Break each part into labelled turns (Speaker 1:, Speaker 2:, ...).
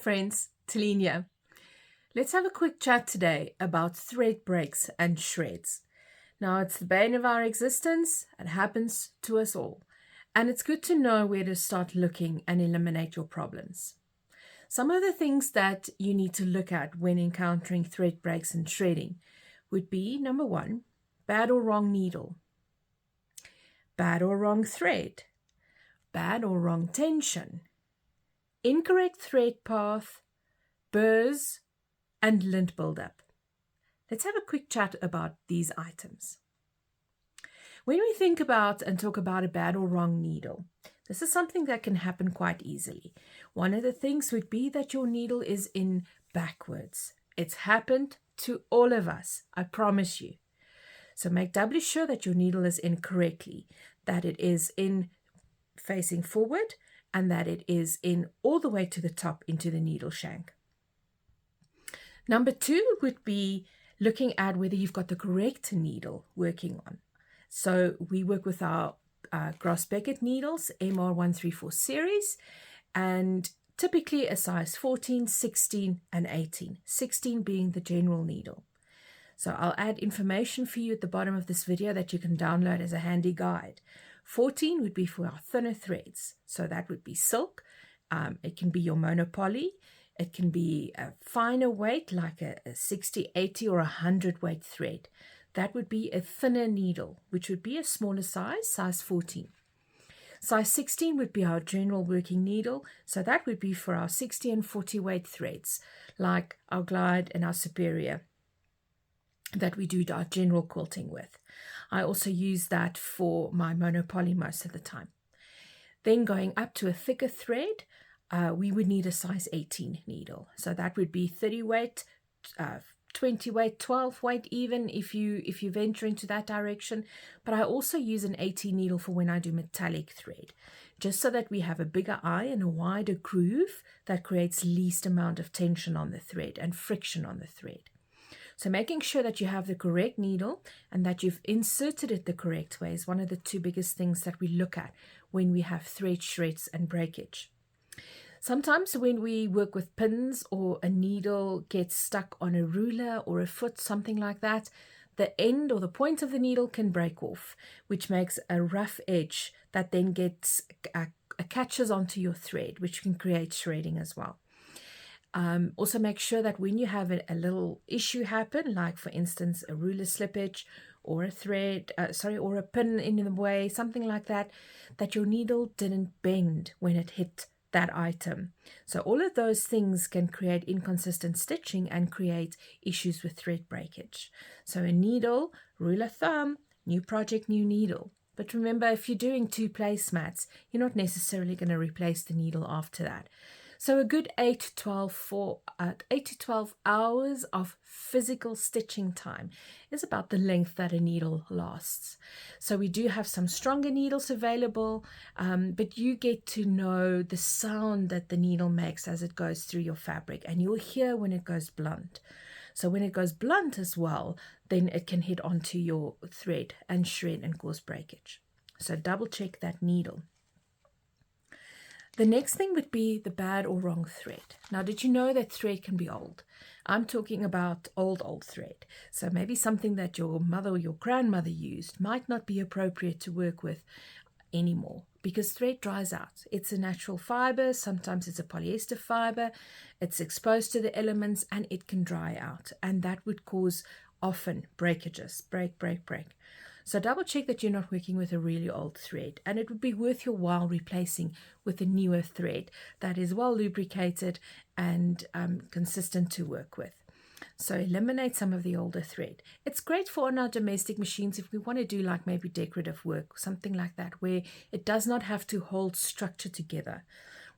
Speaker 1: friends, Talene here. Let's have a quick chat today about thread breaks and shreds. Now, it's the bane of our existence. It happens to us all. And it's good to know where to start looking and eliminate your problems. Some of the things that you need to look at when encountering thread breaks and shredding would be, number one, bad or wrong needle, bad or wrong thread, bad or wrong tension, incorrect thread path, burrs, and lint buildup. Let's have a quick chat about these items. When we think about and talk about a bad or wrong needle, this is something that can happen quite easily. One of the things would be that your needle is in backwards. It's happened to all of us, I promise you. So make doubly sure that your needle is in correctly, that it is in facing forward, and that it is in all the way to the top into the needle shank. Number two would be looking at whether you've got the correct needle working on. So we work with our Gross Beckett needles, MR134 series, and typically a size 14, 16, and 18, 16 being the general needle. So I'll add information for you at the bottom of this video that you can download as a handy guide. 14 would be for our thinner threads. So that would be silk. It can be your monopoly. It can be a finer weight like a 60, 80, or 100 weight thread. That would be a thinner needle, which would be a smaller size, size 14. Size 16 would be our general working needle. So that would be for our 60 and 40 weight threads, like our Glide and our Superior that we do our general quilting with. I also use that for my monopoly most of the time. Then going up to a thicker thread, we would need a size 18 needle. So that would be 30 weight, 20 weight, 12 weight even if you venture into that direction. But I also use an 18 needle for when I do metallic thread, just so that we have a bigger eye and a wider groove that creates least amount of tension on the thread and friction on the thread. So making sure that you have the correct needle and that you've inserted it the correct way is one of the two biggest things that we look at when we have thread shreds and breakage. Sometimes when we work with pins or a needle gets stuck on a ruler or a foot, something like that, the end or the point of the needle can break off, which makes a rough edge that then gets catches onto your thread, which can create shredding as well. Also make sure that when you have a little issue happen, like for instance a ruler slippage or a thread, or a pin in the way, something like that, that your needle didn't bend when it hit that item. So all of those things can create inconsistent stitching and create issues with thread breakage. So a needle, rule of thumb, new project, new needle. But remember, if you're doing 2 placemats, you're not necessarily going to replace the needle after that. So a good 8 to 12 hours of physical stitching time is about the length that a needle lasts. So we do have some stronger needles available, but you get to know the sound that the needle makes as it goes through your fabric, and you'll hear when it goes blunt. So when it goes blunt as well, then it can hit onto your thread and shred and cause breakage. So double check that needle. The next thing would be the bad or wrong thread. Now, did you know that thread can be old? I'm talking about old thread. So maybe something that your mother or your grandmother used might not be appropriate to work with anymore because thread dries out. It's a natural fiber. Sometimes it's a polyester fiber. It's exposed to the elements and it can dry out. And that would cause often breakages, break. So double check that you're not working with a really old thread, and it would be worth your while replacing with a newer thread that is well lubricated and consistent to work with. So eliminate some of the older thread. It's great for on our domestic machines if we want to do like maybe decorative work, something like that, where it does not have to hold structure together.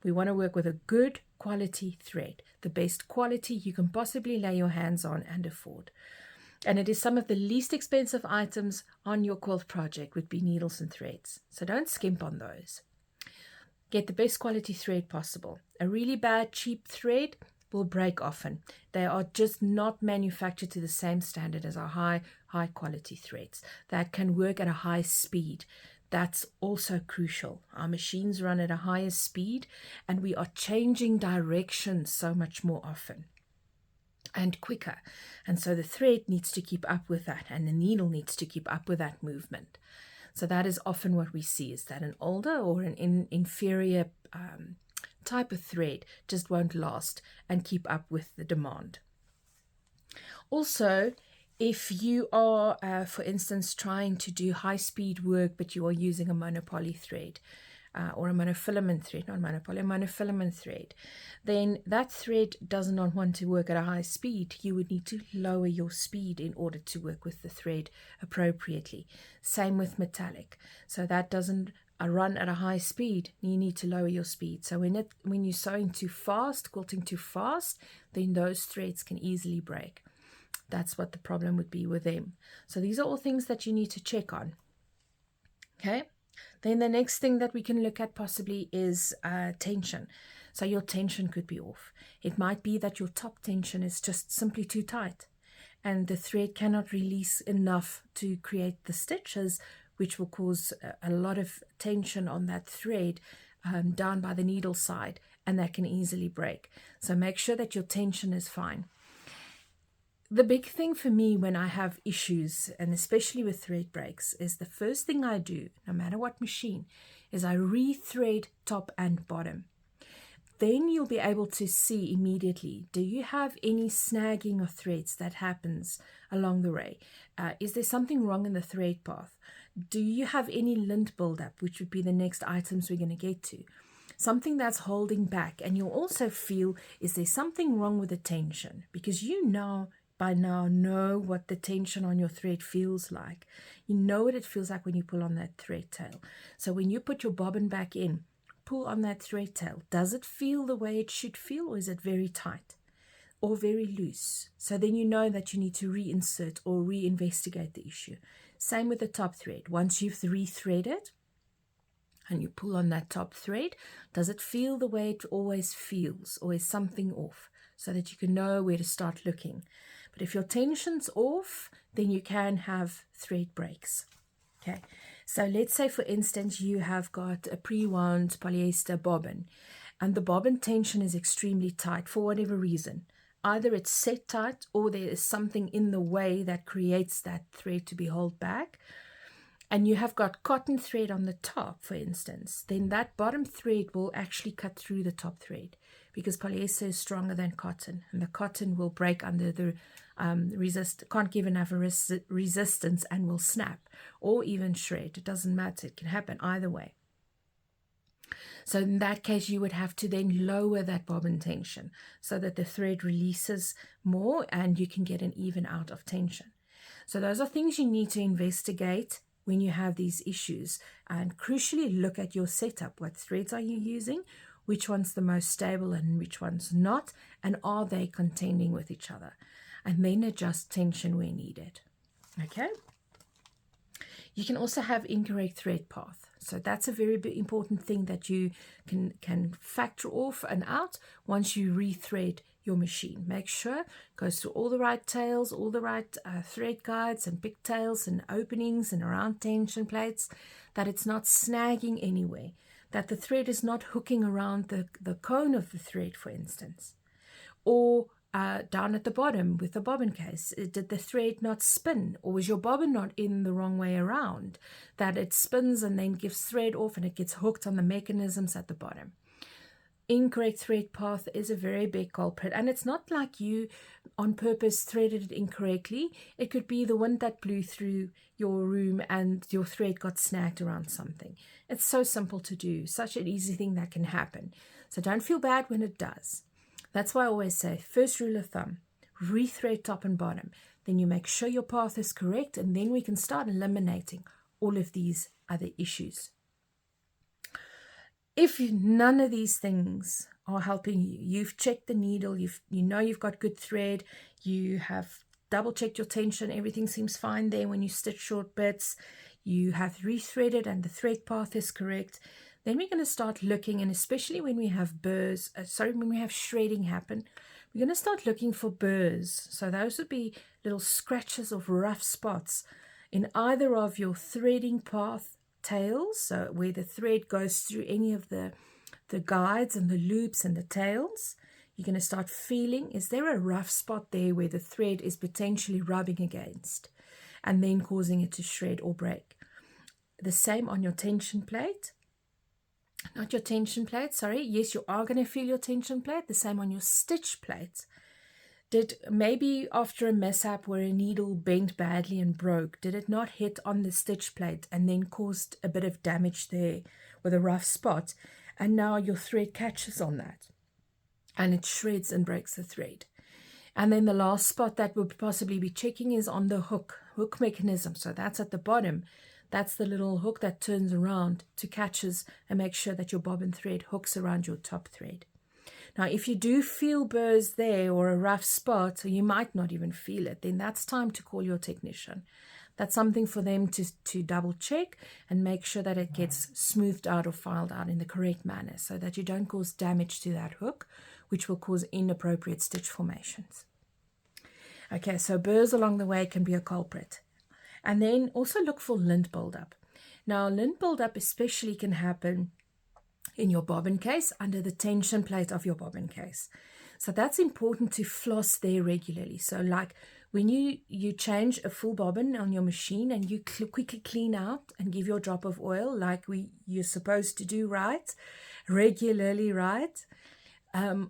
Speaker 1: We want to work with a good quality thread, the best quality you can possibly lay your hands on and afford. And it is some of the least expensive items on your quilt project would be needles and threads. So don't skimp on those. Get the best quality thread possible. A really bad, cheap thread will break often. They are just not manufactured to the same standard as our high quality threads that can work at a high speed. That's also crucial. Our machines run at a higher speed and we are changing direction so much more often and quicker. And so the thread needs to keep up with that, and the needle needs to keep up with that movement. So that is often what we see, is that an older or an inferior type of thread just won't last and keep up with the demand. Also, if you are, for instance, trying to do high-speed work, but you are using a monopoly thread or a monofilament thread, not monopoly, a monofilament thread, then that thread does not want to work at a high speed. You would need to lower your speed in order to work with the thread appropriately. Same with metallic. So that doesn't run at a high speed. You need to lower your speed. So when you're sewing too fast, quilting too fast, then those threads can easily break. That's what the problem would be with them. So these are all things that you need to check on. Okay. Then the next thing that we can look at possibly is tension. So your tension could be off. It might be that your top tension is just simply too tight and the thread cannot release enough to create the stitches, which will cause a lot of tension on that thread down by the needle side, and that can easily break. So make sure that your tension is fine. The big thing for me when I have issues, and especially with thread breaks, is the first thing I do, no matter what machine, is I rethread top and bottom. Then you'll be able to see immediately, do you have any snagging of threads that happens along the way? Is there something wrong in the thread path? Do you have any lint buildup, which would be the next items we're going to get to? Something that's holding back. And you'll also feel, is there something wrong with the tension? Because by now know what the tension on your thread feels like. You know what it feels like when you pull on that thread tail. So when you put your bobbin back in, pull on that thread tail. Does it feel the way it should feel, or is it very tight or very loose? So then you know that you need to reinsert or reinvestigate the issue. Same with the top thread. Once you've rethreaded and you pull on that top thread, does it feel the way it always feels, or is something off? So that you can know where to start looking. But if your tension's off, then you can have thread breaks. Okay, so let's say, for instance, you have got a pre-wound polyester bobbin, and the bobbin tension is extremely tight for whatever reason. Either it's set tight, or there is something in the way that creates that thread to be held back. And you have got cotton thread on the top, for instance, then that bottom thread will actually cut through the top thread, because polyester is stronger than cotton, and the cotton will break under the can't give enough resistance and will snap or even shred. It doesn't matter. It can happen either way. So in that case, you would have to then lower that bobbin tension so that the thread releases more and you can get an even out of tension. So those are things you need to investigate when you have these issues, and crucially look at your setup. What threads are you using? Which one's the most stable and which one's not? And are they contending with each other? And then adjust tension where needed. Okay. You can also have incorrect thread path. So that's a very important thing that you can factor off and out once you rethread your machine. Make sure it goes through all the right tails, all the right thread guides and pigtails and openings and around tension plates, that it's not snagging anywhere, that the thread is not hooking around the cone of the thread, for instance, or down at the bottom with the bobbin case, did the thread not spin, or was your bobbin not in the wrong way around, that it spins and then gives thread off and it gets hooked on the mechanisms at the bottom? Incorrect thread path is a very big culprit, and it's not like you on purpose threaded it incorrectly. It could be the wind that blew through your room and your thread got snagged around something. It's so simple to do, such an easy thing that can happen. So don't feel bad when it does. That's why I always say, first rule of thumb, rethread top and bottom. Then you make sure your path is correct, and then we can start eliminating all of these other issues. If none of these things are helping you, you've checked the needle, you know you've got good thread, you have double checked your tension, everything seems fine there when you stitch short bits, you have rethreaded and the thread path is correct, then we're going to start looking, and especially when we have burrs, when we have shredding happen, we're going to start looking for burrs. So those would be little scratches of rough spots in either of your threading path tails, so where the thread goes through any of the guides and the loops and the tails. You're going to start feeling, is there a rough spot there where the thread is potentially rubbing against and then causing it to shred or break? The same on your tension plate. Not your tension plate, sorry. Yes, you are going to feel your tension plate. The same on your stitch plate. Did maybe after a mishap where a needle bent badly and broke, did it not hit on the stitch plate and then caused a bit of damage there with a rough spot? And now your thread catches on that and it shreds and breaks the thread. And then the last spot that would possibly be checking is on the hook mechanism. So that's at the bottom. That's the little hook that turns around to catches and make sure that your bobbin thread hooks around your top thread. Now, if you do feel burrs there or a rough spot, or you might not even feel it, then that's time to call your technician. That's something for them to double check and make sure that it gets smoothed out or filed out in the correct manner so that you don't cause damage to that hook, which will cause inappropriate stitch formations. Okay, so burrs along the way can be a culprit. And then also look for lint buildup. Now, lint buildup especially can happen in your bobbin case under the tension plate of your bobbin case. So that's important to floss there regularly. So like when you change a full bobbin on your machine and you quickly clean out and give your drop of oil like you're supposed to do, right? Regularly, right?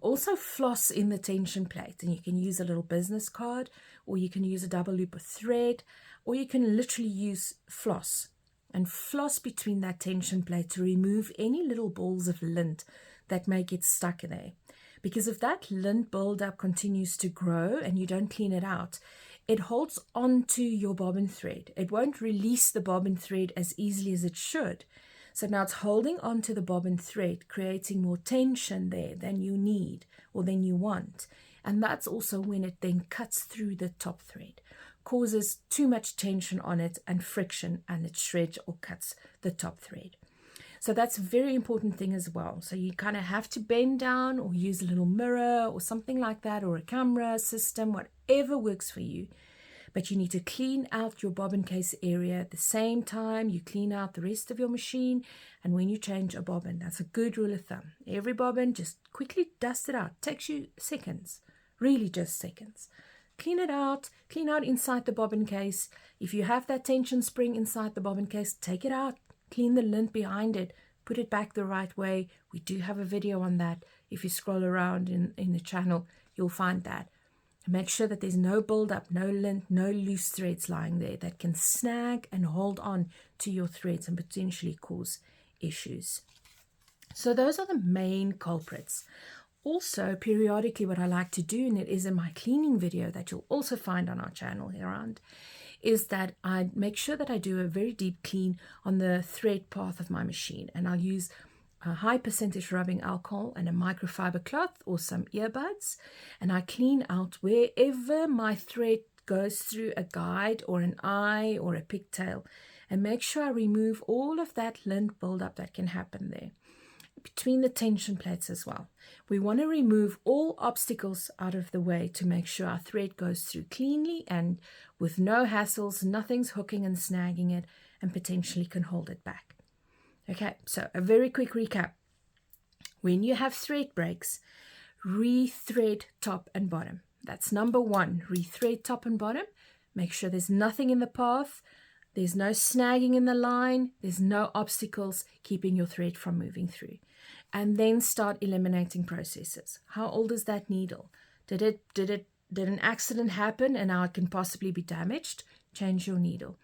Speaker 1: Also floss in the tension plate, and you can use a little business card, or you can use a double loop of thread, or you can literally use floss and floss between that tension plate to remove any little balls of lint that may get stuck in there. Because if that lint buildup continues to grow and you don't clean it out, it holds on to your bobbin thread. It won't release the bobbin thread as easily as it should. So now it's holding on to the bobbin thread, creating more tension there than you need or than you want. And that's also when it then cuts through the top thread, causes too much tension on it and friction, and it shreds or cuts the top thread. So that's a very important thing as well. So you kind of have to bend down or use a little mirror or something like that, or a camera system, whatever works for you. But you need to clean out your bobbin case area at the same time you clean out the rest of your machine. And when you change a bobbin, that's a good rule of thumb. Every bobbin, just quickly dust it out. Takes you seconds, really just seconds. Clean it out, clean out inside the bobbin case. If you have that tension spring inside the bobbin case, take it out, clean the lint behind it, put it back the right way. We do have a video on that. If you scroll around in the channel, you'll find that. Make sure that there's no buildup, no lint, no loose threads lying there that can snag and hold on to your threads and potentially cause issues. So those are the main culprits. Also, periodically what I like to do, and it is in my cleaning video that you'll also find on our channel here around, is that I make sure that I do a very deep clean on the thread path of my machine. And I'll use a high percentage rubbing alcohol and a microfiber cloth or some earbuds, and I clean out wherever my thread goes through a guide or an eye or a pigtail, and make sure I remove all of that lint buildup that can happen there between the tension plates as well. We want to remove all obstacles out of the way to make sure our thread goes through cleanly and with no hassles, nothing's hooking and snagging it and potentially can hold it back. Okay, so a very quick recap. When you have thread breaks, rethread top and bottom. That's number one, rethread top and bottom. Make sure there's nothing in the path, there's no snagging in the line, there's no obstacles keeping your thread from moving through. And then start eliminating processes. How old is that needle? Did an accident happen and now it can possibly be damaged? Change your needle.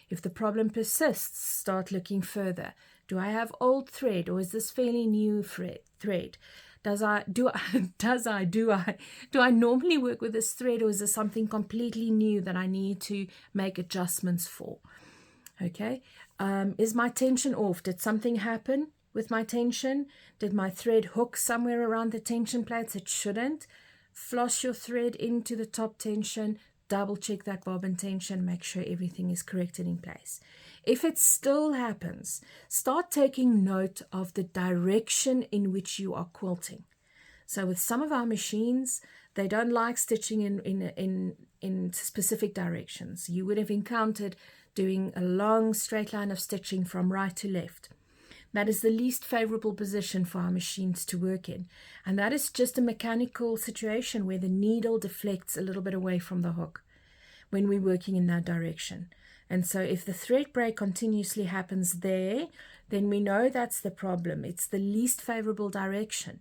Speaker 1: If the problem persists, start looking further. Do I have old thread, or is this fairly new thread? Do I normally work with this thread, or is this something completely new that I need to make adjustments for? Okay. Is my tension off? Did something happen with my tension? Did my thread hook somewhere around the tension plates it shouldn't? Floss your thread into the top tension. Double check that bobbin tension, make sure everything is corrected in place. If it still happens, start taking note of the direction in which you are quilting. So with some of our machines, they don't like stitching in specific directions. You would have encountered doing a long straight line of stitching from right to left. That is the least favorable position for our machines to work in. And that is just a mechanical situation where the needle deflects a little bit away from the hook when we're working in that direction. And so if the thread break continuously happens there, then we know that's the problem. It's the least favorable direction.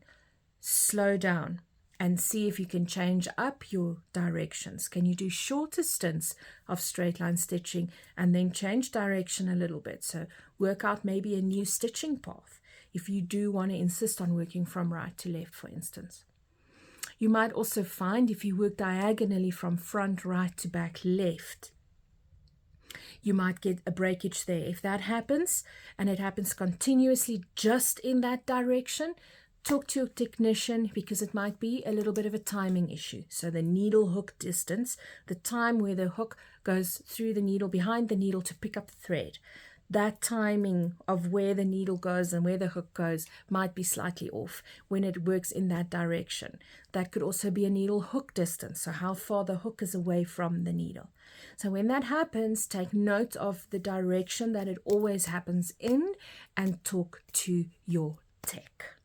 Speaker 1: Slow down and see if you can change up your directions. Can you do shorter stints of straight line stitching and then change direction a little bit? So work out maybe a new stitching path if you do want to insist on working from right to left, for instance. You might also find if you work diagonally from front right to back left, you might get a breakage there. If that happens, and it happens continuously just in that direction, talk to your technician, because it might be a little bit of a timing issue. So the needle hook distance, the time where the hook goes through the needle, behind the needle to pick up the thread, that timing of where the needle goes and where the hook goes might be slightly off when it works in that direction. That could also be a needle hook distance, so how far the hook is away from the needle. So when that happens, take note of the direction that it always happens in and talk to your tech.